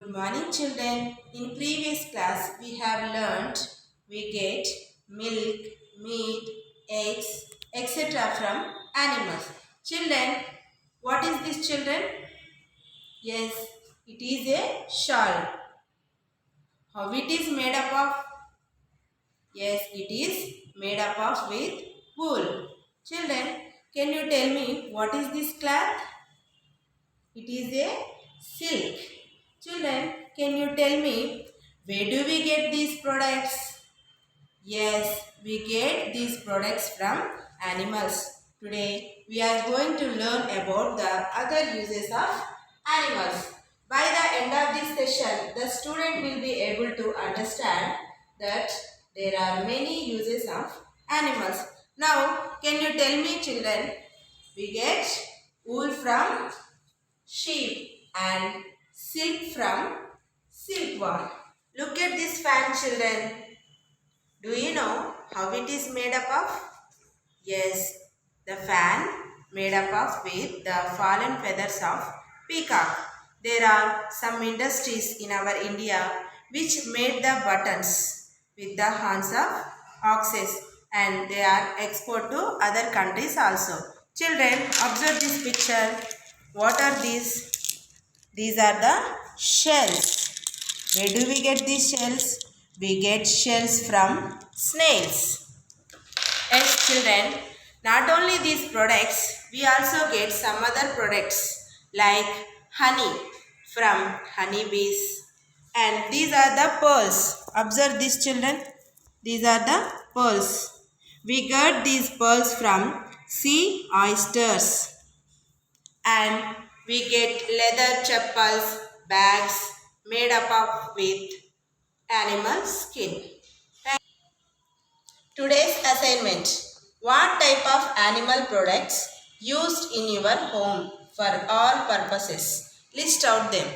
Good morning children. In previous class we have learnt we get milk, meat, eggs, etc. from animals. Children, what is this children? Yes, it is a shawl. How it is made up of? Yes, it is made up of with wool. Children, can you tell me what is this cloth? It is a silk. Children, can you tell me where do we get these products? Yes, we get these products from animals. Today, we are going to learn about the other uses of animals. By the end of this session, the student will be able to understand that there are many uses of animals. Now, can you tell me children, we get wool from sheep and silk from silkworm. Look at this fan children. Do you know how it is made up of? Yes, the fan made up of with the fallen feathers of peacock. There are some industries in our India which made the buttons with the horns of oxes and they are export to other countries also. Children, observe this picture. What are these? These are the shells. Where do we get these shells? We get shells from snails. Yes, children, not only these products, we also get some other products like honey from honeybees. And these are the pearls. Observe these children. These are the pearls. We get these pearls from sea oysters. And we get leather chappals, bags made up of with animal skin. Today's assignment. What type of animal products used in your home for all purposes? List out them.